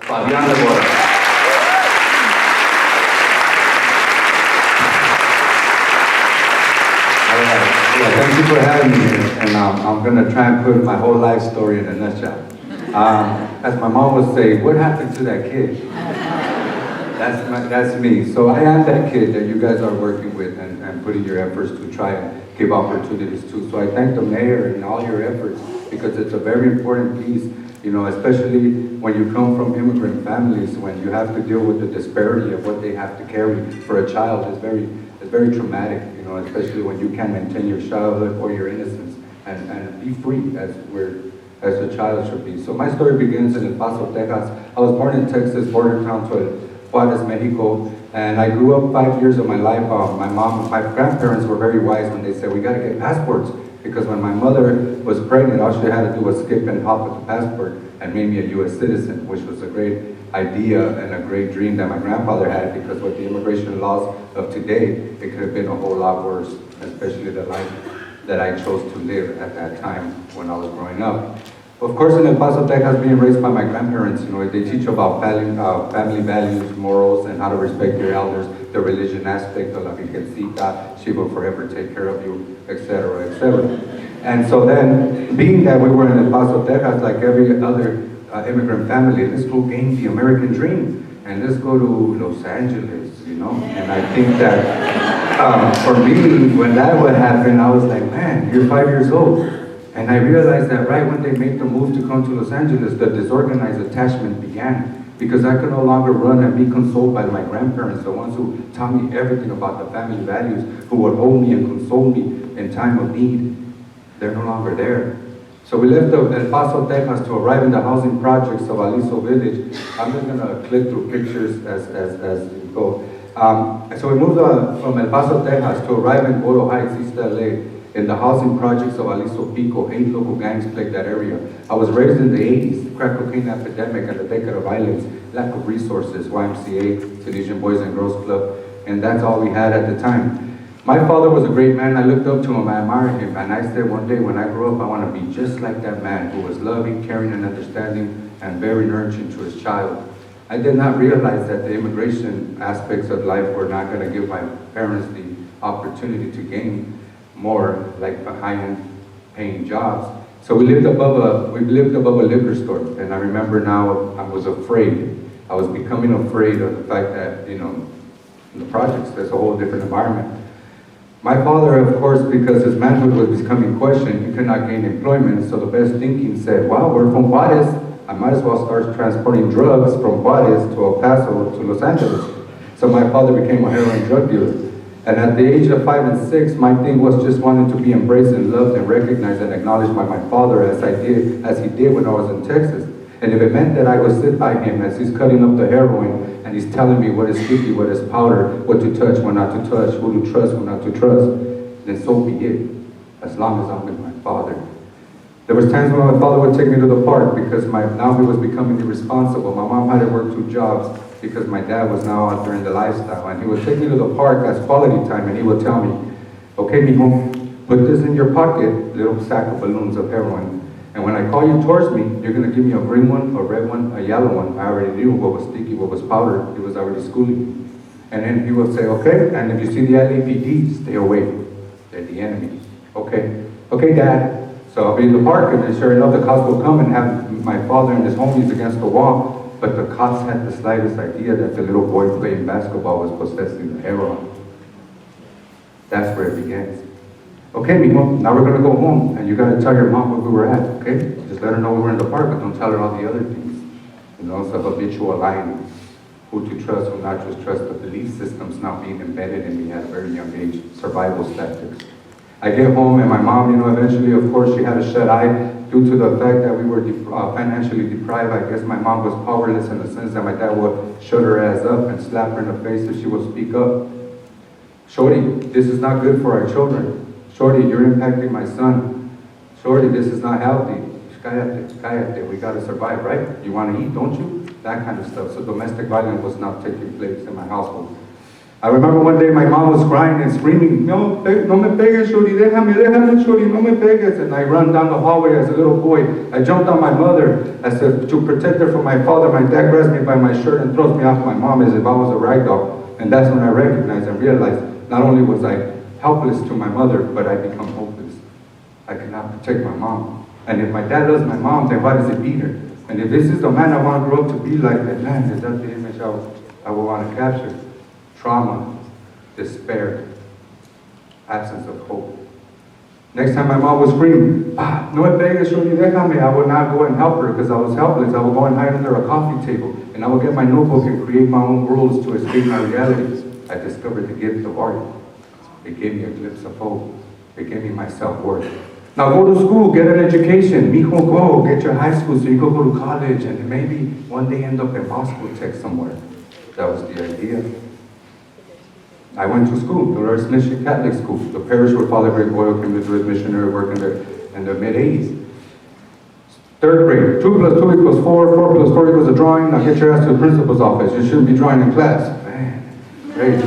Fabian. Yeah, thank you for having me here. And I'm going to try and put my whole life story in a nutshell. As my mom would say, what happened to that kid? That's me. So I am that kid that you guys are working with and putting your efforts to try and give opportunities to. So I thank the mayor and all your efforts because it's a very important piece, you know, especially when you come from immigrant families, when you have to deal with the disparity of what they have to carry for a child. It's very traumatic, you know, especially when you can't maintain your childhood or your innocence and be free as a child should be. So my story begins in El Paso, Texas. I was born in Texas, border town to Juarez, Mexico, and I grew up 5 years of my life. My grandparents were very wise when they said, we gotta get passports, because when my mother was pregnant, all she had to do was skip and hop with the passport and made me a US citizen, which was a great idea and a great dream that my grandfather had, because with the immigration laws of today, it could have been a whole lot worse, especially the life that I chose to live at that time when I was growing up. Of course, in El Paso, Texas, being raised by my grandparents, you know, they teach about family values, morals, and how to respect your elders, the religion aspect of la Virgencita, she will forever take care of you, etc., etc. And so then, being that we were in El Paso, Texas, like every other immigrant family, let's go gain the American dream, and let's go to Los Angeles, you know? And I think that for me, when that would happen, I was like, man, you're 5 years old. And I realized that right when they made the move to come to Los Angeles, the disorganized attachment began, because I could no longer run and be consoled by my grandparents, the ones who taught me everything about the family values, who would hold me and console me in time of need. They're no longer there. So we left El Paso, Texas to arrive in the housing projects of Aliso Village. I'm just gonna click through pictures as we go. So we moved from El Paso, Texas to arrive in Oro Heights, East LA. In the housing projects of Aliso Pico, 8 local gangs plagued that area. I was raised in the 80s, crack cocaine epidemic and the decade of violence, lack of resources, YMCA, Tunisian Boys and Girls Club, and that's all we had at the time. My father was a great man. I looked up to him, I admired him, and I said one day when I grow up, I want to be just like that man who was loving, caring, and understanding, and very nurturing to his child. I did not realize that the immigration aspects of life were not going to give my parents the opportunity to gain more like high-end paying jobs. So we lived above a liquor store, and I remember now I was afraid. I was becoming afraid of the fact that, you know, in the projects, there's a whole different environment. My father, of course, because his manhood was becoming questioned, he could not gain employment, so the best thinking said, wow, we're from Juarez, I might as well start transporting drugs from Juarez to El Paso to Los Angeles. So my father became a heroin drug dealer. And at the age of 5 and 6, my thing was just wanting to be embraced and loved and recognized and acknowledged by my father as he did when I was in Texas. And if it meant that I would sit by him as he's cutting up the heroin and he's telling me what is sticky, what is powder, what to touch, what not to touch, who to trust, who not to trust, then so be it, as long as I'm with my father. There was times when my father would take me to the park because now he was becoming irresponsible. My mom had to work 2 jobs because my dad was now out there in the lifestyle. And he would take me to the park as quality time, and he would tell me, okay, mijo, put this in your pocket, little sack of balloons of heroin. And when I call you towards me, you're gonna give me a green one, a red one, a yellow one. I already knew what was sticky, what was powder. He was already schooling me. And then he would say, okay, and if you see the LAPD, stay away. They're the enemy. Okay, okay, Dad. So I'll be in the park, and then sure enough, the cops will come and have my father and his homies against the wall. But the cops had the slightest idea that the little boy playing basketball was possessing the heroin. That's where it begins. Okay, mijo, now we're gonna go home, and you gotta tell your mom where we were at, okay? Just let her know we were in the park, but don't tell her all the other things. You know, it's a habitual line. Who to trust, who not to trust, the belief system's now being embedded in me at a very young age, survival tactics. I get home, and my mom, you know, eventually, of course, she had a shut eye due to the fact that we were financially deprived. I guess my mom was powerless in the sense that my dad would shut her ass up and slap her in the face if she would speak up. Shorty, this is not good for our children. Shorty, you're impacting my son. Shorty, this is not healthy. Cállate, we gotta survive, right? You wanna eat, don't you? That kind of stuff. So domestic violence was not taking place in my household. I remember one day my mom was crying and screaming, no, no me pegues, Shuri, déjame, Shuri, no me pegues. And I run down the hallway as a little boy. I jumped on my mother as if to protect her from my father. My dad grabs me by my shirt and throws me off my mom as if I was a rag doll. And that's when I recognized and realized not only was I helpless to my mother, but I become hopeless. I cannot protect my mom. And if my dad loves my mom, then why does he beat her? And if this is the man I want to grow up to be like, then man, is that the image I would want to capture? Trauma, despair, absence of hope. Next time my mom would scream, no me pegues, Shuri, déjame, I would not go and help her because I was helpless. I would go and hide under a coffee table and I would get my notebook and create my own worlds to escape my reality. I discovered the gift of art. It gave me a glimpse of hope. It gave me my self-worth. Now go to school, get an education. Mijo, go, get your high school so you can go to college and maybe one day end up in Moscow Tech somewhere. That was the idea. I went to school, the Lourdes Mission Catholic School, the parish where Father Greg Boyle came to do his missionary work in the mid-80s. Third grade, 2 plus 2 equals 4, 4 plus 4 equals a drawing. Now get your ass to the principal's office. You shouldn't be drawing in class. Man, great.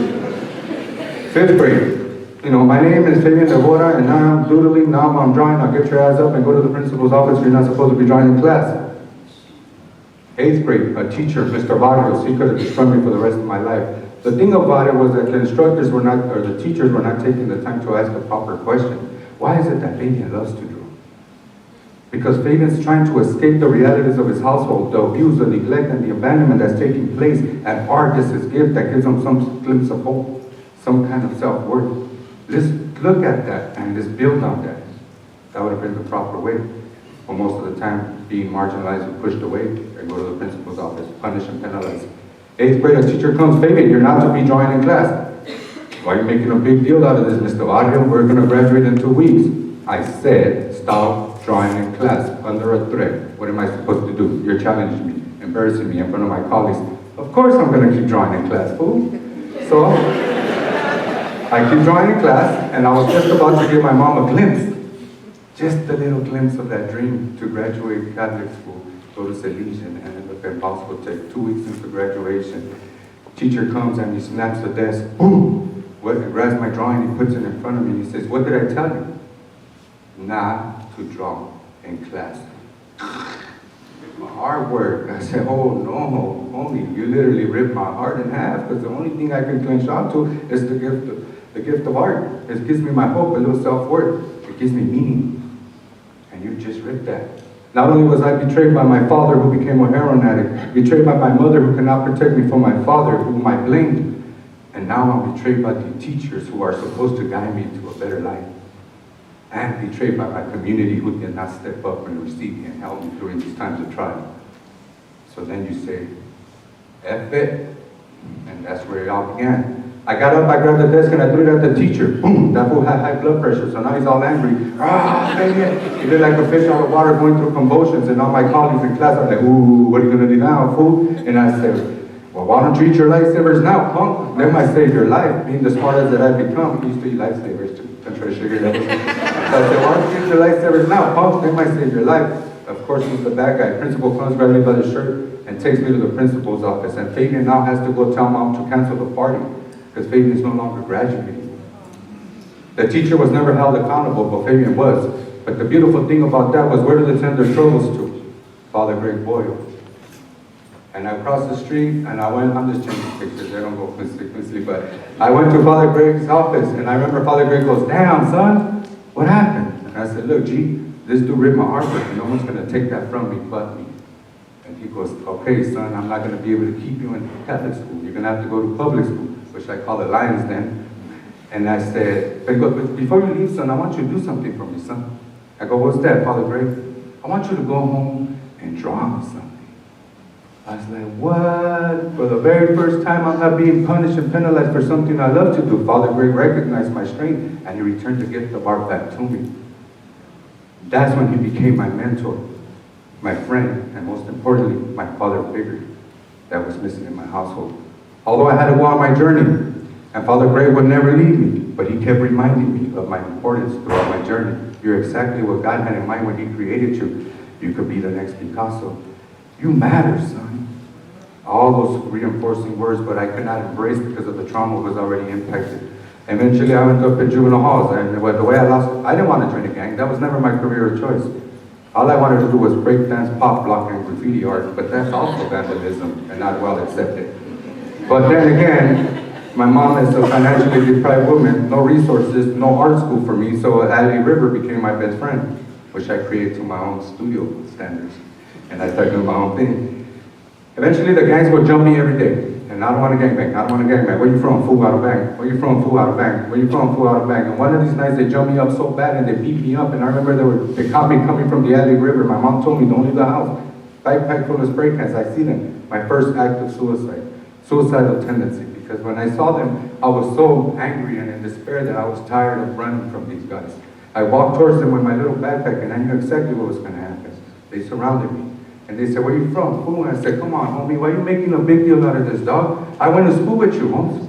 5th grade, my name is Fabian and now I'm doodling, now I'm drawing. Now get your ass up and go to the principal's office. You're not supposed to be drawing in class. 8th grade, a teacher, Mr. Vargas, he could have destroyed me for the rest of my life. The thing about it was that the instructors were not, or the teachers were not taking the time to ask a proper question. Why is it that Fabian loves to draw? Because Fabian's trying to escape the realities of his household, the abuse, the neglect, and the abandonment that's taking place, and art is his gift that gives him some glimpse of hope, some kind of self-worth. Let's look at that and let's build on that. That would have been the proper way. But most of the time, being marginalized and pushed away, and go to the principal's office, punish and penalize. 8th grade, a teacher comes, Fabian, you're not to be drawing in class. Why are you making a big deal out of this, Mr. Barrio? We're going to graduate in 2 weeks. I said, stop drawing in class under a threat. What am I supposed to do? You're challenging me, embarrassing me in front of my colleagues. Of course I'm going to keep drawing in class, fool. So, I keep drawing in class, and I was just about to give my mom a glimpse, just a little glimpse of that dream to graduate Catholic school, go to Salesian, and end up in Bosco Tech. 2 weeks into graduation, teacher comes and he snaps the desk, boom! Grabs my drawing, he puts it in front of me, and he says, what did I tell you? Not to draw in class. My artwork. I said, oh no, homie, you literally ripped my heart in half, because the only thing I can clench onto is the gift of art. It gives me my hope, a little self-worth. It gives me meaning. And you just ripped that. Not only was I betrayed by my father, who became a heroin addict, betrayed by my mother, who could not protect me from my father, whom I blamed, and now I'm betrayed by the teachers who are supposed to guide me to a better life, and betrayed by my community, who did not step up and receive me and help me during these times of trial. So then you say, F it, and that's where it all began. I got up, I grabbed the desk, and I threw it at the teacher. Boom! That fool had high blood pressure, so now he's all angry. Ah, man, he looked like a fish out of water going through convulsions, and all my colleagues in class are like, ooh, what are you gonna do now, fool? And I said, well, why don't you eat your lifesavers now, punk? They might save your life. Being the smartest that I've become, I used to eat lifesavers to try to sugar levels. So I said, why don't you eat your lifesavers now, punk? They might save your life. Of course, he's the bad guy. Principal comes, grabs me by the shirt, and takes me to the principal's office. And Fabian now has to go tell mom to cancel the party, because Fabian is no longer graduating. The teacher was never held accountable, but Fabian was. But the beautiful thing about that was, where did the tender troubles to? Father Greg Boyle. And I crossed the street, and I went, I'm just changing pictures, they don't go consequently, but I went to Father Greg's office, and I remember Father Greg goes, damn, son, what happened? And I said, look, G, this dude ripped my artwork, and no one's going to take that from me but me. And he goes, okay, son, I'm not going to be able to keep you in Catholic school. You're going to have to go to public school, which I call the Lions then. And I said, but before you leave, son, I want you to do something for me, son. I go, what's that, Father Greg? I want you to go home and draw me something. I was like, what? For the very first time, I'm not being punished and penalized for something I love to do. Father Greg recognized my strength, and he returned the gift of art back to me. That's when he became my mentor, my friend, and most importantly, my father figure that was missing in my household. Although I had to go on my journey, and Father Greg would never leave me, but he kept reminding me of my importance throughout my journey. You're exactly what God had in mind when he created you. You could be the next Picasso. You matter, son. all those reinforcing words, but I could not embrace because of the trauma was already impacted. Eventually, I ended up in juvenile halls, and the way I didn't want to join a gang. That was never my career of choice. All I wanted to do was break dance, pop, block, and graffiti art, but that's also vandalism and not well accepted. But then again, my mom is a financially deprived woman, no resources, no art school for me, so Ali River became my best friend, which I created to my own studio standards, and I started doing my own thing. Eventually, the gangs would jump me every day. And I don't want to gangbang, I don't want to gangbang. Where you from? Fool, out of bang. Where you from? Fool, out of bang. Where you from? Fool, out of bang. And one of these nights, they jumped me up so bad and they beat me up. And I remember they caught me coming from the Alley River. My mom told me, don't leave the house. Backpack full of spray cans. I see them. My first act of suicide. Suicidal tendency. Because when I saw them, I was so angry and in despair that I was tired of running from these guys. I walked towards them with my little backpack and I knew exactly what was going to happen. They surrounded me. And they said, where you from? Fool. And I said, come on, homie, why are you making a big deal out of this, dog? I went to school with you, Holmes.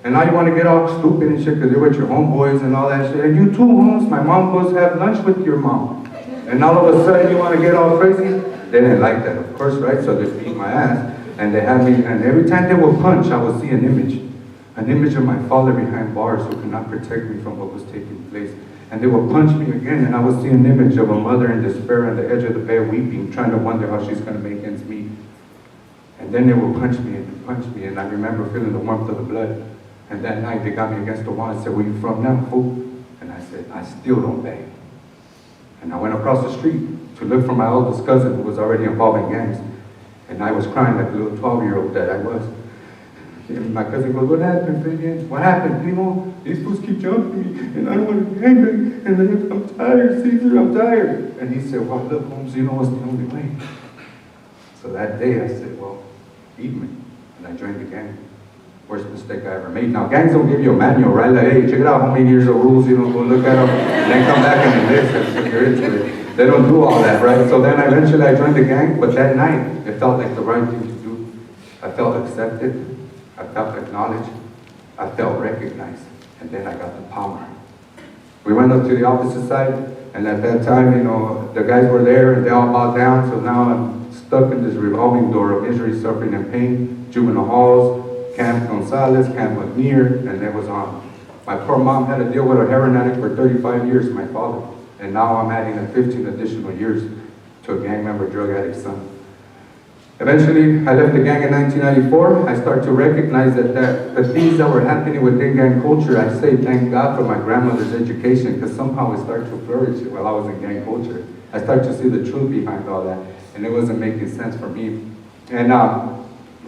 And now you want to get all stupid and shit because you're with your homeboys and all that shit. And you too, Holmes. My mom goes have lunch with your mom. And all of a sudden you want to get all crazy? They didn't like that, of course, right? So they beat my ass. And they had me, and every time they would punch, I would see an image of my father behind bars who could not protect me from what was taking place. And they would punch me again, and I would see an image of a mother in despair on the edge of the bed weeping, trying to wonder how she's going to make ends meet. And then they would punch me, and I remember feeling the warmth of the blood. And that night, they got me against the wall and said, where you from now, fool? And I said, I still don't bang. And I went across the street to look for my oldest cousin who was already involved in gangs. And I was crying like a little 12-year-old that I was. And my cousin goes, what happened, Fabian? What happened, Primo? These fools keep jumping me, and I don't want to gangbang, and then I'm tired, Caesar, I'm tired. And he said, well, look, Holmes, you know what's the only way. So that day I said, well, eat me. And I joined the gang. Worst mistake I ever made. Now, gangs don't give you a manual, right? Like, hey, check it out, how many years of rules, you know, go look at them, and then come back and listen if you're into it. They don't do all that, right? So then eventually I joined the gang, but that night, it felt like the right thing to do. I felt accepted. I felt acknowledged, I felt recognized, and then I got the power. We went up to the opposite side, and at that time, you know, the guys were there, and they all bowed down, so now I'm stuck in this revolving door of misery, suffering, and pain, juvenile halls, Camp Gonzalez, Camp McNear, and it was on. My poor mom had to deal with a heroin addict for 35 years, my father, and now I'm adding 15 additional years to a gang member, drug addict son. Eventually, I left the gang in 1994. I started to recognize that the things that were happening within gang culture, I say thank God for my grandmother's education, because somehow it started to flourish while I was in gang culture. I started to see the truth behind all that, and it wasn't making sense for me. And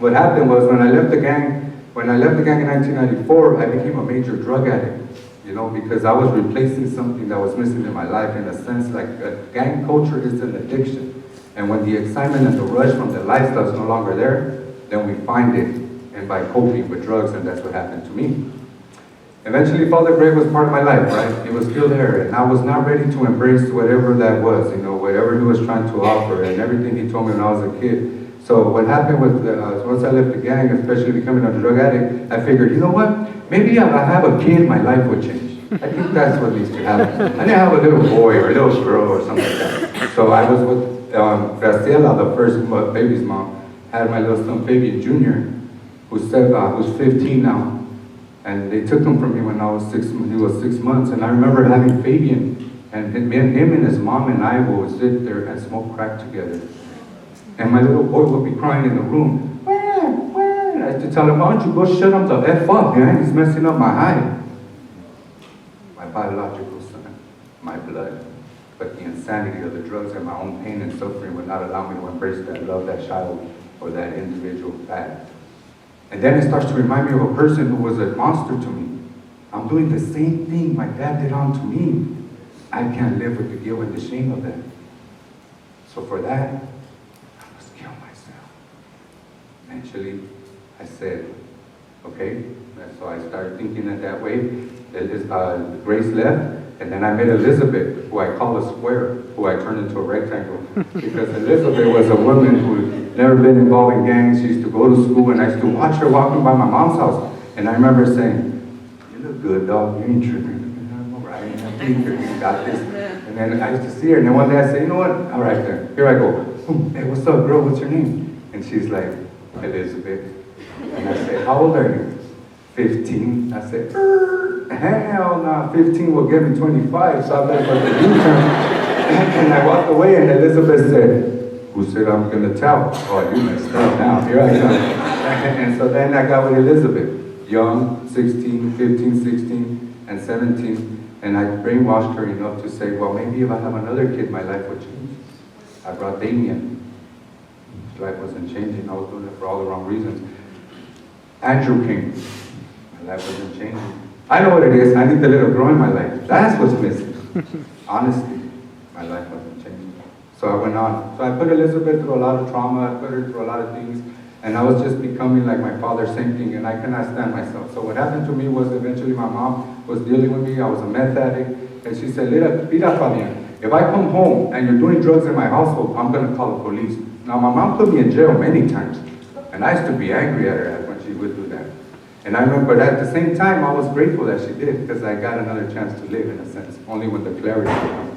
what happened was when I left the gang in 1994, I became a major drug addict, you know, because I was replacing something that was missing in my life in a sense, like gang culture is an addiction. And when the excitement and the rush from the lifestyle is no longer there, then we find it, and by coping with drugs, and that's what happened to me. Eventually, Father Greg was part of my life, right? He was still there, and I was not ready to embrace whatever that was, you know, whatever he was trying to offer, and everything he told me when I was a kid. So what happened with, once I left the gang, especially becoming a drug addict, I figured, you know what? Maybe if I have a kid, my life would change. I think that's what needs to happen. I didn't have a little boy or a little girl or something like that. So I was with Graciela, the first baby's mom, had my little son Fabian Jr., who's 15 now. And they took him from me when he was 6 months. And I remember having Fabian, and him and his mom and I would sit there and smoke crack together. And my little boy would be crying in the room. Wah. I had to tell him, why don't you go shut him the F up, man? He's messing up my high. My biological son, my blood. But the insanity of the drugs and my own pain and suffering would not allow me to embrace that love, that child, or that individual back. And then it starts to remind me of a person who was a monster to me. I'm doing the same thing my dad did on to me. I can't live with the guilt and the shame of that. So for that, I must kill myself. Eventually, I said, okay. And so I started thinking it that way. Grace left. And then I met Elizabeth, who I call a square, who I turned into a rectangle. Because Elizabeth was a woman who had never been involved in gangs. She used to go to school, and I used to watch her walking by my mom's house. And I remember saying, you look good, dog. You ain't tripping. I'm all right. I think you got this. And then I used to see her. And then one day I said, you know what? All right, then. Here I go. Hey, what's up, girl? What's your name? And she's like, Elizabeth. And I said, how old are you? 15. I said, hell no, 15 will give me 25, so I better put the U-turn. And I walked away, and Elizabeth said, who said I'm gonna tell? Oh, you messed up now, here I come. And so then I got with Elizabeth, young, 16, 15, 16, and 17, and I brainwashed her enough to say, well, maybe if I have another kid, my life would change. I brought Damien. His life wasn't changing, I was doing it for all the wrong reasons. Andrew came. My life wasn't changing. I know what it is. I need to let it grow in my life. That's what's missing. Honestly, my life wasn't changing. So I went on. So I put Elizabeth through a lot of trauma. I put her through a lot of things. And I was just becoming like my father, same thing. And I cannot stand myself. So what happened to me was eventually my mom was dealing with me. I was a meth addict. And she said, Mira, Fabian, if I come home and you're doing drugs in my household, I'm going to call the police. Now, my mom put me in jail many times. And I used to be angry at her when she would do that. And I remember that at the same time, I was grateful that she did, because I got another chance to live, in a sense, only when the clarity came.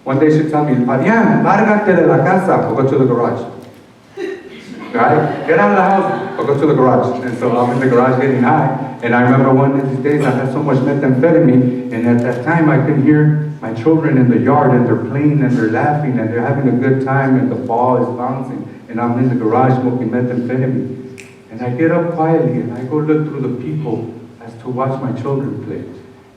One day she'd tell me, Fabian, lárgate de la casa, or go to the garage. Right? Get out of the house, or go to the garage. And so I'm in the garage getting high. And I remember one of these days I had so much methamphetamine, and at that time I could hear my children in the yard, and they're playing, and they're laughing, and they're having a good time, and the ball is bouncing. And I'm in the garage smoking methamphetamine. And I get up quietly and I go look through the people as to watch my children play.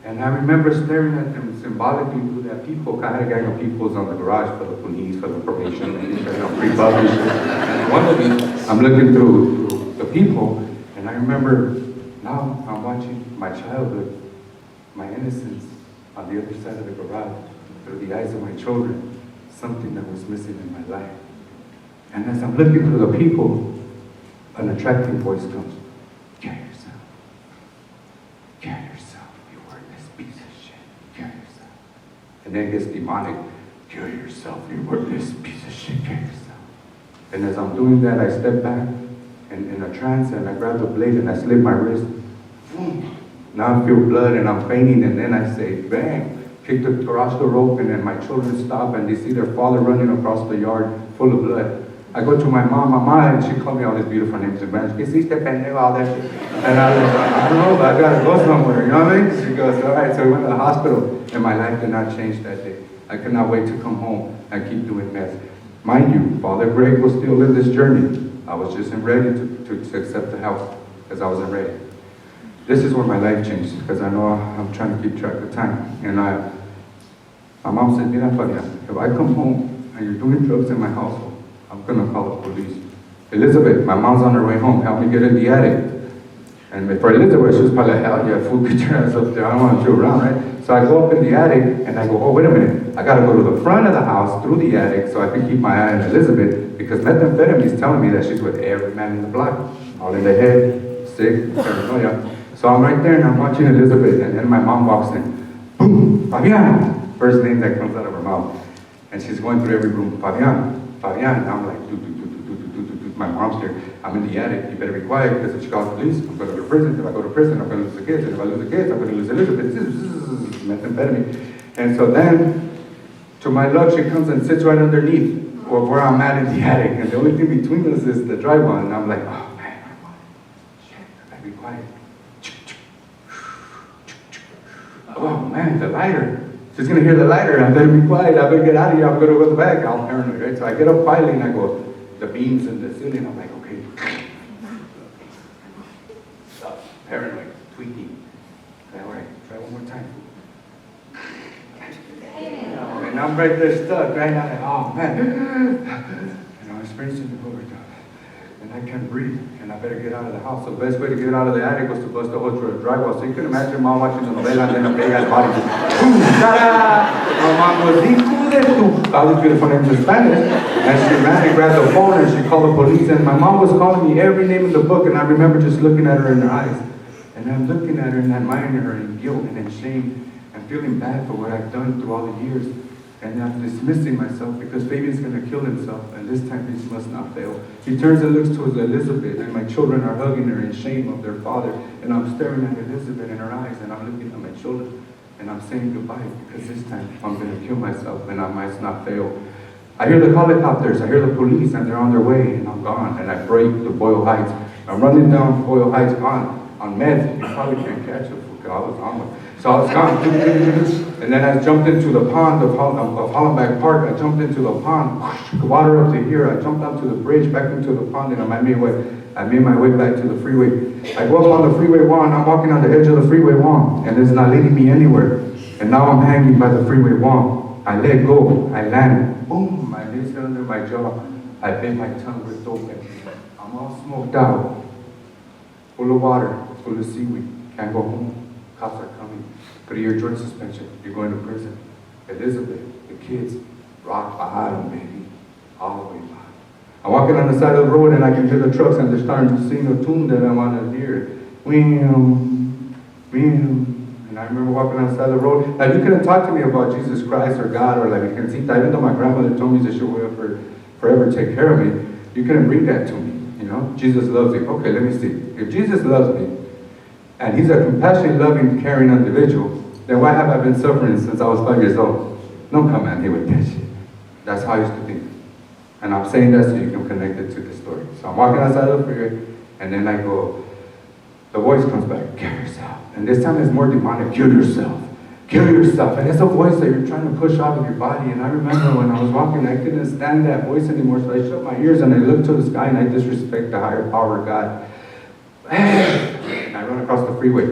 And I remember staring at them symbolically through that people. I had a gang of peoples on the garage for the police, for the probation, and free bubbles. And one of these, I'm looking through the people, and I remember now I'm watching my childhood, my innocence on the other side of the garage, through the eyes of my children, something that was missing in my life. And as I'm looking through the people, an attractive voice comes, kill yourself. Kill yourself, you worthless piece of shit. Kill yourself. And then it gets demonic. Kill yourself, you worthless piece of shit. Kill yourself. And as I'm doing that, I step back and in a trance, and I grab the blade and I slit my wrist. Now I feel blood and I'm fainting, and then I say, bang, kick the garage door open, and my children stop and they see their father running across the yard full of blood. I go to my mom, and she called me all these beautiful names in Spanish. ¿Qué hiciste, pendejo? All that shit. And I was like, I don't know, but I gotta go somewhere, you know what I mean? She goes, all right, so we went to the hospital, and my life did not change that day. I could not wait to come home and keep doing meth. Mind you, Father Greg was still in this journey. I was just ready to accept the help, because I wasn't ready. This is where my life changed, because I know I'm trying to keep track of time. And my mom said, Mira, Fabian, if I come home and you're doing drugs in my household, I'm gonna call the police. Elizabeth, my mom's on her way home, help me get in the attic. And for Elizabeth, she was probably like, hell yeah, fool, get your ass up there, I don't want you around, right? So I go up in the attic, and I go, oh, wait a minute, I gotta go to the front of the house, through the attic, so I can keep my eye on Elizabeth, because methamphetamine is telling me that she's with every man in the block, all in the head, sick, paranoia. So I'm right there, and I'm watching Elizabeth, and then my mom walks in, boom, Fabian, first name that comes out of her mouth. And she's going through every room, Fabian. And I'm like, my mom's there. I'm in the attic, you better be quiet, because if she calls the police, I'm going to go to prison. If I go to prison, I'm going to lose the kids. And if I lose the kids, I'm going to lose Elizabeth. Methamphetamine. And so then, to my luck, she comes and sits right underneath where I'm at in the attic. And the only thing between us is the drywall. And I'm like, oh man, shit, I better be quiet. Oh man, the lighter. She's gonna hear the lighter, I better be quiet, I better get out of here, I'm gonna go to the back. I'm paranoid, right? So I get up quietly and I go, the beams in the ceiling, I'm like, okay. Stop, paranoid, tweaking. All right, try one more time. And I'm right there stuck, right? I'm like, oh man. And I'm experiencing the overdose. And I can't breathe, and I better get out of the house. So the best way to get out of the attic was to bust a hole through the drywall. So you can imagine mom watching the novela, and then a big ass body just, boom, ta-da! My mom was, hijo de tu, all these beautiful names in Spanish. And she ran and grabbed the phone, and she called the police. And my mom was calling me every name in the book, and I remember just looking at her in her eyes. And I'm looking at her and admiring her in guilt and in shame, and feeling bad for what I've done through all the years. And I'm dismissing myself, because Fabian's going to kill himself, and this time he must not fail. He turns and looks towards Elizabeth, and my children are hugging her in shame of their father. And I'm staring at Elizabeth in her eyes, and I'm looking at my children, and I'm saying goodbye, because this time I'm going to kill myself, and I might not fail. I hear the helicopters, I hear the police, and they're on their way, and I'm gone, and I break the Boyle Heights. I'm running down Boyle Heights on meth. You probably can't catch it, because I was on one. So I was gone, and then I jumped into the pond of Hollenbeck Park. I jumped into the pond, water up to here. I jumped onto the bridge, back into the pond, and I made my way back to the freeway. I go up on the freeway wall, and I'm walking on the edge of the freeway wall, and it's not leading me anywhere. And now I'm hanging by the freeway wall. I let go, I land, boom, my knees got under my jaw. I bit my tongue ripped open. I'm all smoked out, full of water, full of seaweed. Can't go home. Cops are coming. 3-year joint suspension. You're going to prison. Elizabeth, the kids, rock bottom, baby. All the way bottom. I'm walking on the side of the road and I can hear the trucks and they're starting to sing a tune that I want to hear. Wham, wham. And I remember walking on the side of the road. Now you couldn't talk to me about Jesus Christ or God or like a even though my grandmother told me that she will forever take care of me. You couldn't bring that to me, you know? Jesus loves you. Okay, let me see. If Jesus loves me, and he's a compassionate, loving, caring individual, then why have I been suffering since I was 5 years old? Don't come at me with that shit. That's how I used to think. And I'm saying that so you can connect it to the story. So I'm walking outside of the freeway, and then I go, the voice comes back, kill yourself. And this time it's more demonic, kill yourself. Kill yourself. And it's a voice that you're trying to push off of your body. And I remember when I was walking, I couldn't stand that voice anymore, so I shut my ears and I looked to the sky and I disrespect the higher power of God. And I run across the freeway.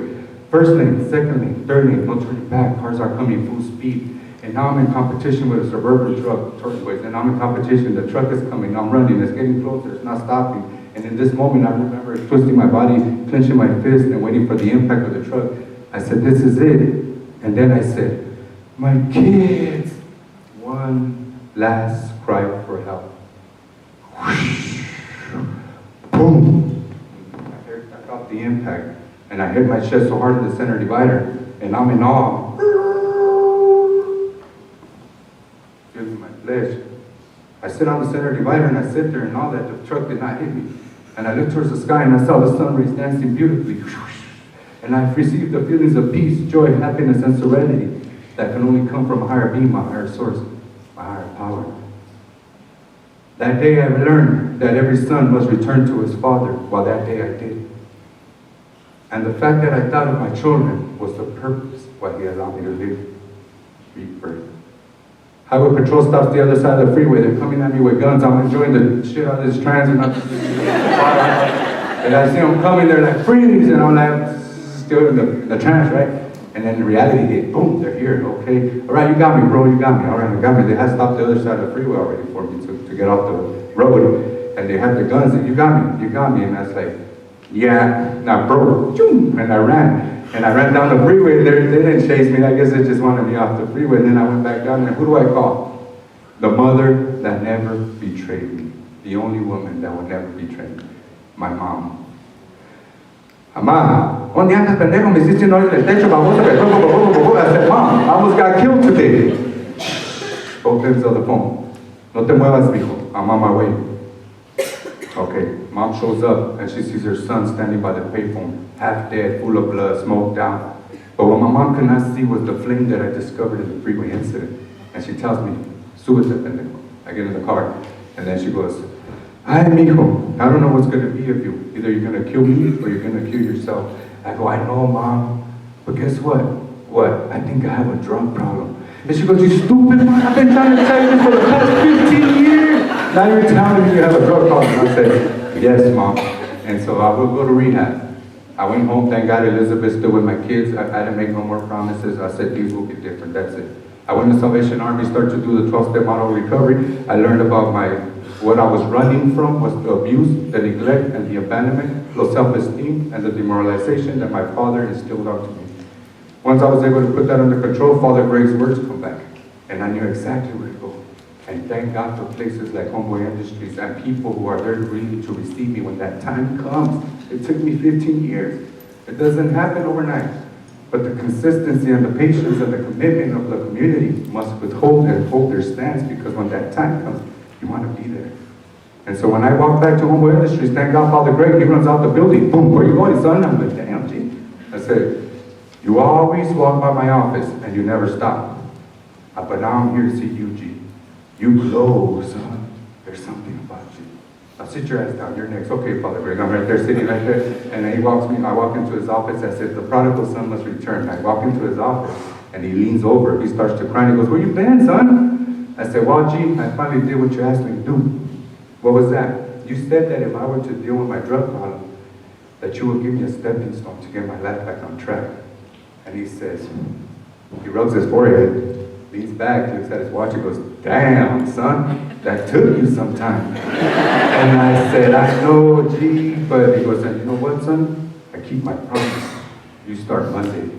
First lane, second lane, third lane, no turning back. Cars are coming full speed. And now I'm in competition with a Suburban truck, turquoise. And I'm in competition. The truck is coming. I'm running. It's getting closer. It's not stopping. And in this moment, I remember twisting my body, clenching my fist, and waiting for the impact of the truck. I said, this is it. And then I said, my kids. One last cry for help. Whoosh. Boom. I felt the impact. And I hit my chest so hard in the center divider. And I'm in awe. Feeling my flesh. I sit on the center divider and I sit there and all that. The truck did not hit me. And I looked towards the sky and I saw the sun rays dancing beautifully. And I received the feelings of peace, joy, happiness, and serenity that can only come from a higher being, my higher source, my higher power. That day I learned that every son must return to his father. Well, that day I did. And the fact that I thought of my children was the purpose why he allowed me to live, rebirth. Highway patrol stops the other side of the freeway. They're coming at me with guns. I'm enjoying the shit out of this trans and I see them coming, they're like, freeze! And I'm like, still in the trance, right? And then the reality hit, boom, they're here, okay. All right, you got me, bro, you got me. All right, you got me. They had stopped the other side of the freeway already for me to get off the road. And they had the guns, and you got me. And I was like, yeah, now bro, and I ran. And I ran down the freeway. They didn't chase me. I guess they just wanted me off the freeway. And then I went back down there. Who do I call? The mother that never betrayed me. The only woman that would never betray me. My mom. Mamá, ¿dónde andas, pendejo? Me hiciste un hoyo en el techo, baboso. I said, Mom, I almost got killed today. Both ends of the phone. No te muevas, mijo. I'm on my way. Okay, mom shows up and she sees her son standing by the payphone, half dead, full of blood, smoked out. But what my mom could not see was the flame that I discovered in the freeway incident. And she tells me, suicide, pendejo. I get in the car, and then she goes, ay, mijo, I don't know what's going to be of you. Either you're going to kill me or you're going to kill yourself. I go, I know, Mom, but guess what? What? I think I have a drug problem. And she goes, you stupid, man, I've been trying to tell you this for the past 15 years. Now you're telling me you have a drug problem. I said, yes, Mom. And so I will go to rehab. I went home, thank God Elizabeth's still with my kids. I didn't make no more promises. I said, these will be different, that's it. I went to Salvation Army, started to do the 12-step model recovery. I learned about what I was running from was the abuse, the neglect, and the abandonment, low self-esteem, and the demoralization that my father instilled onto me. Once I was able to put that under control, Father Greg's words come back, and I knew exactly where to go. And thank God for places like Homeboy Industries and people who are there really to receive me when that time comes. It took me 15 years. It doesn't happen overnight. But the consistency and the patience and the commitment of the community must withhold and hold their stance, because when that time comes, you want to be there. And so when I walk back to Homeboy Industries, thank God Father Greg, he runs out the building. Boom, where you going, son? I'm like, damn, gee. I said, you always walk by my office and you never stop. But now I'm here to see you, G. You glow, son. There's something about you. Now sit your ass down, you're next. Okay, Father Greg, I'm right there, sitting right there. And then I walk into his office, I said, the prodigal son must return. I walk into his office, and he leans over, he starts to cry, and he goes, where you been, son? I said, well, gee, I finally did what you asked me to do. What was that? You said that if I were to deal with my drug problem, that you would give me a stepping stone to get my life back on track. And he says, he rubs his forehead, leans back, looks at his watch, and goes, damn, son, that took you some time. And I said, I know, gee, but he goes, you know what, son? I keep my promise. You start Monday.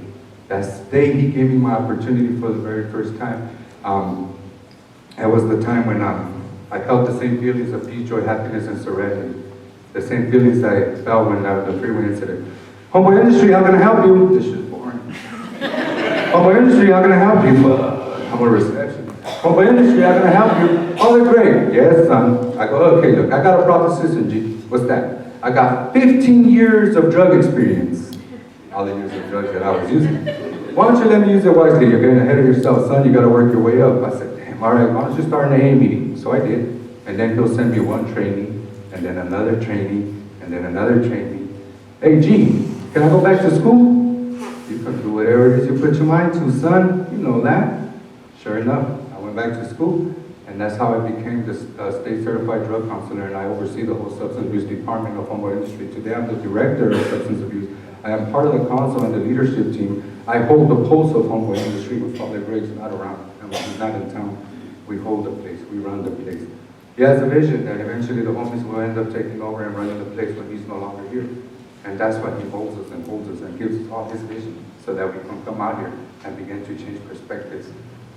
That day he gave me my opportunity for the very first time. That was the time when I felt the same feelings of peace, joy, happiness, and serenity. The same feelings I felt when the freeway incident. Homeboy Industry, how can I help you? This shit's boring. Homeboy Industry, how can I help you? I'm a reception. Homeboy Industry, how can I help you? Oh, they're great. Yes, son. I go, okay, look, I got a proposition, G. What's that? I got 15 years of drug experience. All the years of drugs that I was using. Why don't you let me use it wisely? You're getting ahead of yourself, son. You got to work your way up. I said, damn, all right, why don't you start an AA meeting? So I did. And then he'll send me one trainee, and then another trainee, and then another trainee. Hey, G, can I go back to school? You can do whatever it is you put your mind to, son. You know that. Sure enough, I went back to school, and that's how I became the state certified drug counselor, and I oversee the whole substance abuse department of Humboldt Industry. Today, I'm the director of substance abuse. I am part of the council and the leadership team. I hold the pulse of Humboldt Industry when Father Greg's not around, and when he's not in town. We hold the place, we run the place. He has a vision that eventually the homies will end up taking over and running the place when he's no longer here. And that's why he holds us and gives us all his vision so that we can come out here and begin to change perspectives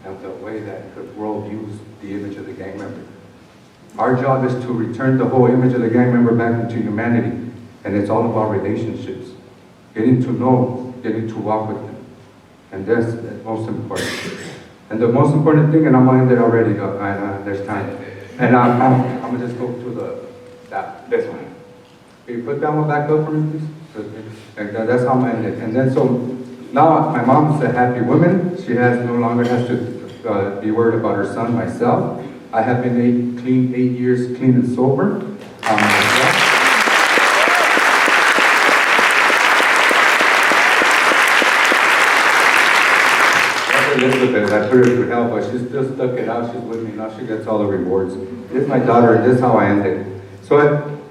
and the way that the world views the image of the gang member. Our job is to return the whole image of the gang member back into humanity. And it's all about relationships. Getting to know, getting to walk with them. And that's most important. And the most important thing, and I'm gonna end it already, there's time. And I'm gonna just go to this one. Can you put that one back up for me, please? And that's how I'm gonna end it. And then so, now my mom's a happy woman. She no longer has to be worried about her son, myself. I have been 8 years clean and sober. Elizabeth, I put her through hell, but she still stuck it out. She's with me now. She gets all the rewards. This is my daughter, and this is how I end it. So,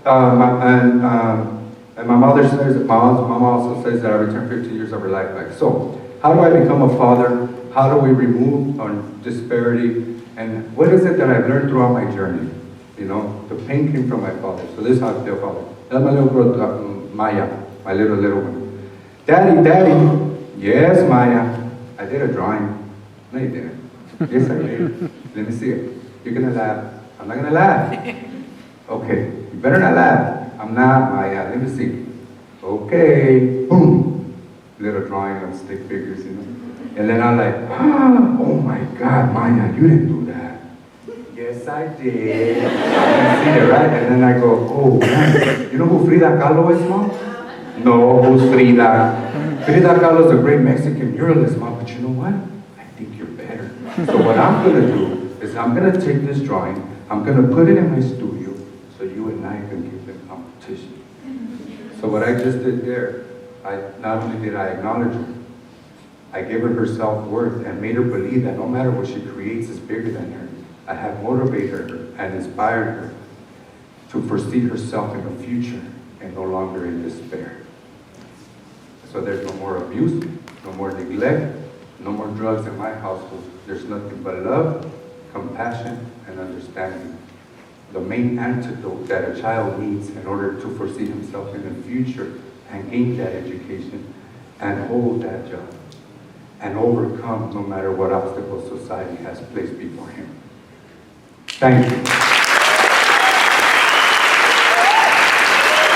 and my mother says, my mom also says that I returned 15 years of her life back. So, how do I become a father? How do we remove disparity? And what is it that I've learned throughout my journey? You know, the pain came from my father. So this is how I feel, father. That's my little girl, Maya, my little one. Daddy, yes, Maya. I did a drawing. No, you didn't. Yes, I did. Let me see it. You're gonna laugh. I'm not gonna laugh. Okay, you better not laugh. I'm not, Maya. Let me see. Okay, boom. Little drawing of stick figures, you know. And then I'm like, oh my God, Maya, you didn't do that. Yes, I did. I can see it, right? And then I go, oh man. You know who Frida Kahlo is, Mom? No, who's Frida? Frida Kahlo is a great Mexican muralist, Mom, but you know what? I think you're better. So what I'm going to do is I'm going to take this drawing, I'm going to put it in my studio so you and I can give the competition. So what I just did there, not only did I acknowledge her, I gave her self-worth and made her believe that no matter what she creates is bigger than her. I have motivated her and inspired her to foresee herself in the future and no longer in despair. So there's no more abuse, no more neglect, no more drugs in my household. There's nothing but love, compassion, and understanding. The main antidote that a child needs in order to foresee himself in the future and gain that education and hold that job and overcome no matter what obstacles society has placed before him. Thank you.